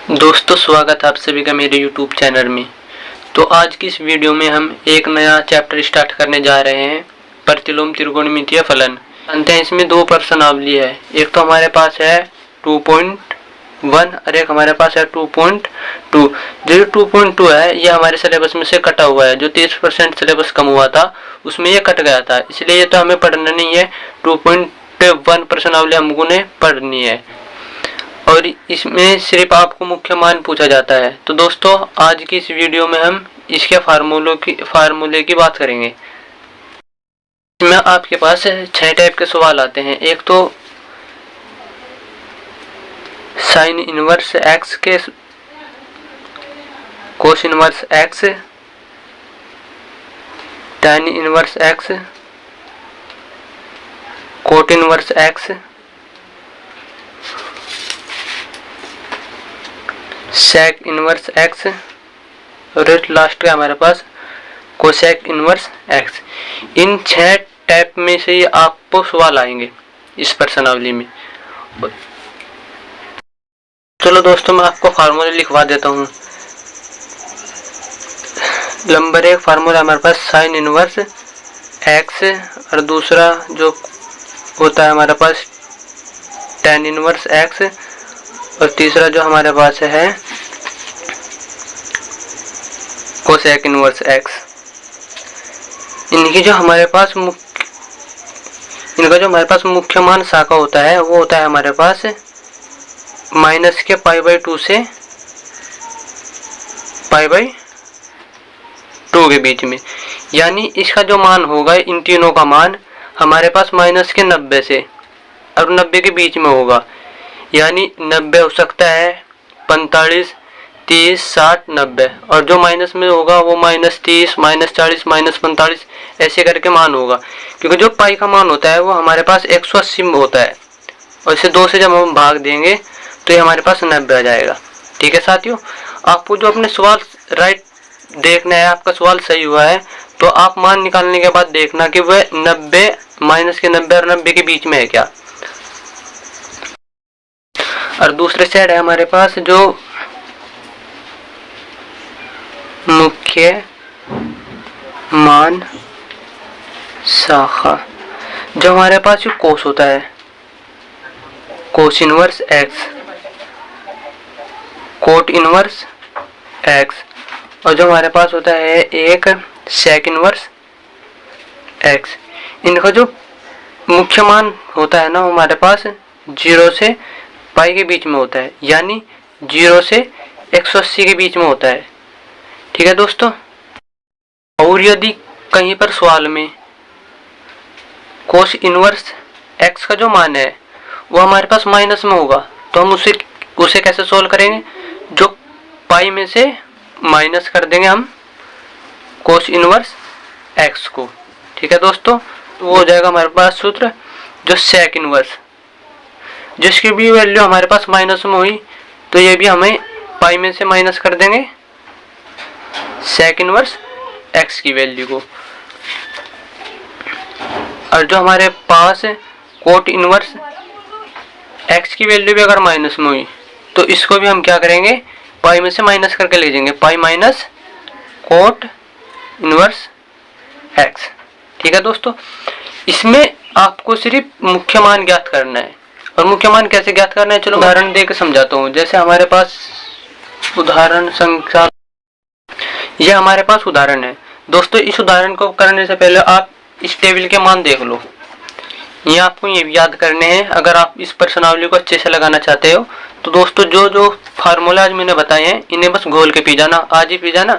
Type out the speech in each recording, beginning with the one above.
दोस्तों स्वागत है आप सभी का मेरे YouTube चैनल में। तो आज की इस वीडियो में हम एक नया चैप्टर स्टार्ट करने जा रहे हैं, प्रतिलोम त्रिकोणमितीय फलन। जानते हैं इसमें दो प्रश्नावली है, एक तो हमारे पास है 2.1 और एक हमारे पास है 2.2। जो 2.2 है ये हमारे सिलेबस में से कटा हुआ है, जो 30% सिलेबस कम हुआ था उसमें ये कट गया था, इसलिए ये तो हमें पढ़ना नहीं है। 2.1 प्रश्नावली हमको ने पढ़नी है और इसमें सिर्फ आपको मुख्य मान पूछा जाता है। तो दोस्तों आज की इस वीडियो में हम इसके फार्मूले की बात करेंगे। इसमें आपके पास 6 टाइप के सवाल आते हैं। एक तो साइन इनवर्स एक्स के cos inverse x, tan inverse x, cot inverse x, sec inverse x और लास्ट का हमारे पास कोसेक इनवर्स एक्स। इन 6 टाइप में से आपको सवाल आएंगे इस प्रश्नावली में। चलो दोस्तों मैं आपको फार्मूले लिखवा देता हूँ। नंबर 1 फार्मूला हमारे पास साइन इनवर्स एक्स और दूसरा जो होता है हमारे पास टैन इनवर्स एक्स और तीसरा जो हमारे पास है कोसेक इनवर्स एक्स। इनका जो हमारे पास मुख्य मान शाखा होता है वो होता है हमारे पास माइनस के π/2 से π/2 के बीच में। यानी इसका जो मान होगा इन तीनों का मान हमारे पास माइनस के 90 से और 90 के बीच में होगा। यानी 90 हो सकता है, 45, 30, 60, 90 और जो माइनस में होगा वो -30, -40, -45 ऐसे करके मान होगा। क्योंकि जो पाई का मान होता है वो हमारे पास 180 में होता है और इसे 2 से जब हम भाग देंगे तो ये हमारे पास 90 आ जाएगा। ठीक है साथियों, आपको जो अपने सवाल राइट देखना है, आपका सवाल सही हुआ है तो आप मान निकालने के बाद देखना कि वह 90 माइनस के 90 और 90 के बीच में है क्या। और दूसरे साइड है हमारे पास जो मुख्य मान शाखा, जो हमारे पास जो कोस होता है कोस inverse x, cot inverse x और जो हमारे पास होता है एक सेक इनवर्स एक्स। इनका जो मुख्य मान होता है ना हमारे पास 0 से पाई के बीच में होता है, यानी 0 से 180 के बीच में होता है। ठीक है दोस्तों, और यदि कहीं पर सवाल में कोस इनवर्स एक्स का जो मान है वो हमारे पास माइनस में होगा तो हम उसे कैसे सोल्व करेंगे, जो पाई में से माइनस कर देंगे हम कोस इनवर्स एक्स को। ठीक है दोस्तों, तो वो हो जाएगा हमारे पास सूत्र जो सेक इनवर्स, जिसकी भी वैल्यू हमारे पास माइनस में हुई तो ये भी हमें पाई में से माइनस कर देंगे सेक इनवर्स एक्स की वैल्यू को। और जो हमारे पास कोट इनवर्स एक्स की वैल्यू भी अगर माइनस में हुई तो इसको भी हम क्या करेंगे, पाई में से माइनस करके ले जाएंगे, pi minus cot inverse x. ठीक है दोस्तों, इसमें आपको सिर्फ मुख्य मान ज्ञात करना है। और मुख्य मान कैसे ज्ञात करना है, चलो उदाहरण देकर समझाता हूँ। जैसे हमारे पास उदाहरण संख्या, ये हमारे पास उदाहरण है दोस्तों। इस उदाहरण को करने से पहले आप इस टेबल के मान देख लो, ये आपको ये भी याद करने हैं अगर आप इस प्रश्नावली को अच्छे से लगाना चाहते हो। तो दोस्तों जो जो फार्मूला आज मैंने बताए हैं इन्हें बस घोल के पी जाना, आज ही पी जाना,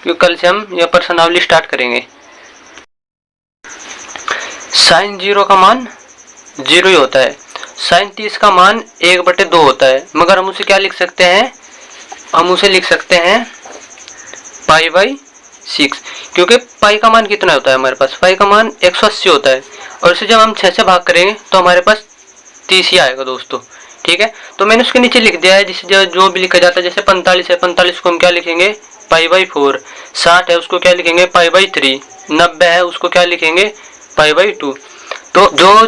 क्योंकि कल से हम यह प्रश्नावली स्टार्ट करेंगे। साइन 0 का मान 0 ही होता है, साइन 30 का मान 1/2 होता है, मगर हम उसे क्या लिख सकते हैं, हम उसे लिख सकते हैं π/6, क्योंकि पाई का मान कितना होता है हमारे पास, पाई का मान 180 होता है और इसे जब हम 6 से भाग करेंगे तो हमारे पास 30 ही आएगा दोस्तों। ठीक है, तो मैंने उसके नीचे लिख दिया है जिसे जो भी लिखा जाता है। जैसे 45 है, 45 को हम क्या लिखेंगे π/4, 60 है उसको क्या लिखेंगे π/3, 90 है उसको क्या लिखेंगे π/2। तो जो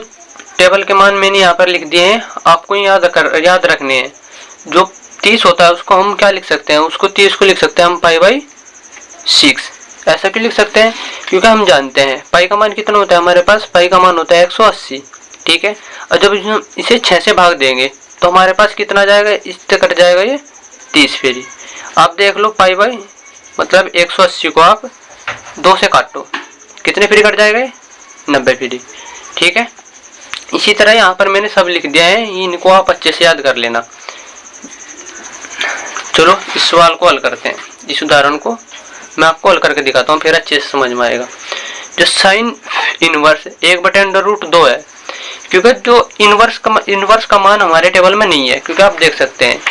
टेबल के मान मैंने यहाँ पर लिख दिए हैं आपको याद रखने हैं। जो 30 होता है उसको हम क्या लिख सकते हैं, उसको 30 को लिख सकते हैं हम π/6। ऐसा क्यों लिख सकते हैं, क्योंकि हम जानते हैं पाई का मान कितना होता है हमारे पास, पाई का मान होता है 180। ठीक है, और जब हम इसे 6 से भाग देंगे तो हमारे पास कितना जाएगा, इससे कट जाएगा ये 30 फेरी। आप देख लो पाई मतलब 180 को आप 2 से काटो, कितने फेरी कट जाएगा ये, 90 फेरी। ठीक है, इसी तरह यहाँ पर मैंने सब लिख दिया है, इनको आप अच्छे से याद कर लेना। चलो इस सवाल को हल करते हैं, इस उदाहरण को मैं आपको हल करके दिखाता हूँ, फिर अच्छे से समझ में आएगा। जो साइन इनवर्स 1/√2 है, क्योंकि जो इनवर्स का मान हमारे टेबल में नहीं है, क्योंकि आप देख सकते हैं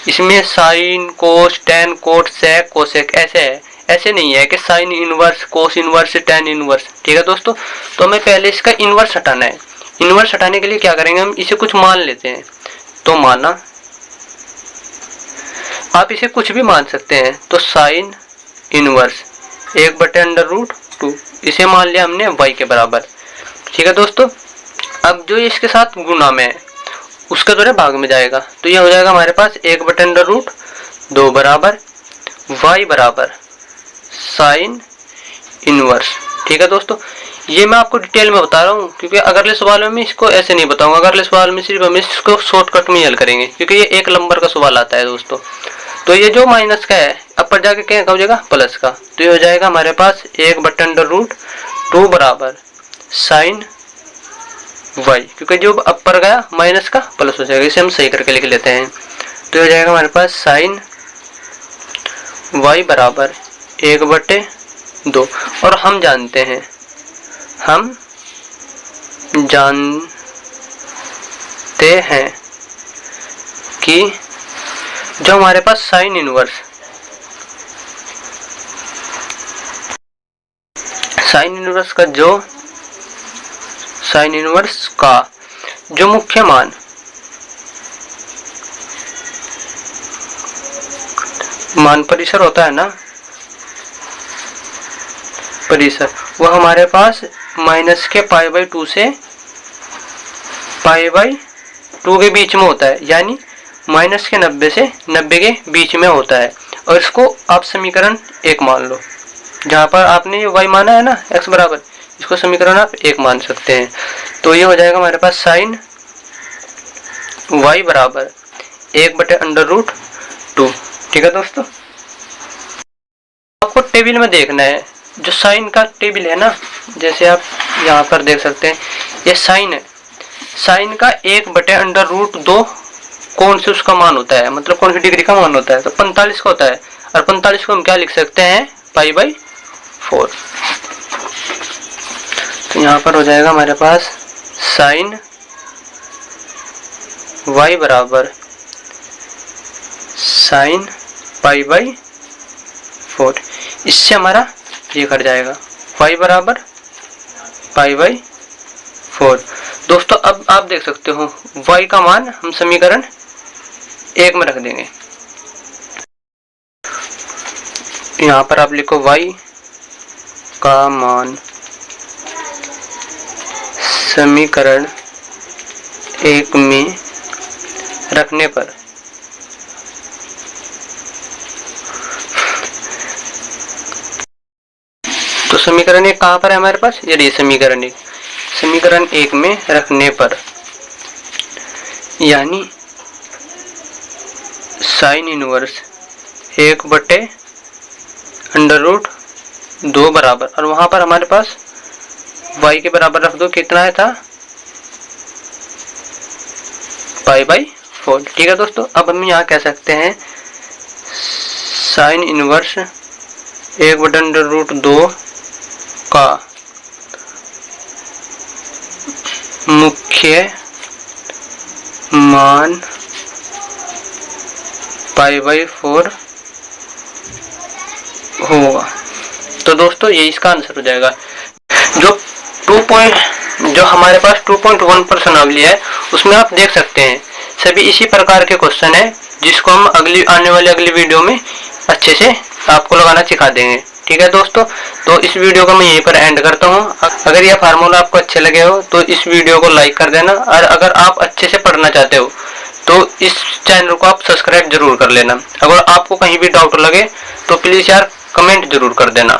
इसमें sine cos tan cot sec cosec ऐसे है, ऐसे नहीं है कि sine inverse cos inverse tan inverse. ठीक है दोस्तों, तो हमें पहले इसका इनवर्स हटाना है। इनवर्स हटाने के लिए क्या करेंगे, हम इसे कुछ मान लेते हैं। तो माना, आप इसे कुछ भी मान सकते हैं, तो साइन इनवर्स 1/√2 इसे मान लिया हमने y के बराबर। ठीक है दोस्तों, अब जो इसके साथ गुना में है उसका जो है भाग में जाएगा, तो ये हो जाएगा हमारे पास 1/√2 बराबर y बराबर साइन इनवर्स। ठीक है दोस्तों, ये मैं आपको डिटेल में बता रहा हूँ, क्योंकि अगले सवाल में मैं इसको ऐसे नहीं बताऊंगा, अगले सवाल में सिर्फ हम इसको शॉर्टकट में हल करेंगे, क्योंकि ये 1 नंबर का सवाल आता है दोस्तों। तो ये जो माइनस का है अपर जाके क्या हो जाएगा, प्लस का, तो ये हो जाएगा हमारे पास 1/√2 बराबर साइन y, क्योंकि जो अपर गया माइनस का प्लस हो जाएगा, इसे हम सही करके लिख लेते हैं। तो ये हो जाएगा हमारे पास साइन y बराबर 1/2। और हम जानते हैं कि जो हमारे पास साइन इनवर्स का जो मुख्य मान परिसर होता है ना, परिसर, वो हमारे पास माइनस के π/2 से π/2 के बीच में होता है, यानी माइनस के 90 से 90 के बीच में होता है। और इसको आप समीकरण 1 मान लो, जहाँ पर आपने ये y माना है ना x बराबर, इसको समीकरण आप 1 मान सकते हैं। तो ये हो जाएगा हमारे पास साइन y बराबर 1/√2। ठीक है दोस्तों, आपको टेबल में देखना है, जो साइन का टेबल है ना, जैसे आप यहाँ पर देख सकते हैं ये साइन है, साइन का 1/√2 कौन से उसका मान होता है, मतलब कौन सी डिग्री का मान होता है, तो 45 का होता है। और 45 को हम क्या लिख सकते हैं, π/4। तो यहाँ पर हो जाएगा हमारे पास साइन y बराबर साइन π/4। इससे हमारा ये कट जाएगा, y बराबर π/4। दोस्तों अब आप देख सकते हो y का मान हम समीकरण 1 में रख देंगे। यहाँ पर आप लिखो y का मान समीकरण 1 में रखने पर तो समीकरण 1 कहाँ पर है हमारे पास, ये समीकरण 1, समीकरण 1 में रखने पर, यानी साइन इनवर्स 1/√2 बराबर, और वहां पर हमारे पास y के बराबर रख दो, कितना है था π/4। ठीक है दोस्तों, अब हम यहाँ कह सकते हैं साइन इनवर्स 1/√2 का मुख्य मान π/4 होगा। तो दोस्तों ये इसका आंसर हो जाएगा। जो हमारे पास 2.1 पर प्रश्नावली है उसमें आप देख सकते हैं सभी इसी प्रकार के क्वेश्चन है, जिसको हम आने वाली अगली वीडियो में अच्छे से आपको लगाना सिखा देंगे। ठीक है दोस्तों, तो इस वीडियो को मैं यहीं पर एंड करता हूँ। अगर यह फार्मूला आपको अच्छे लगे हो तो इस वीडियो को लाइक कर देना, और अगर आप अच्छे से पढ़ना चाहते हो तो इस चैनल को आप सब्सक्राइब जरूर कर लेना। अगर आपको कहीं भी डाउट लगे तो प्लीज़ यार कमेंट जरूर कर देना।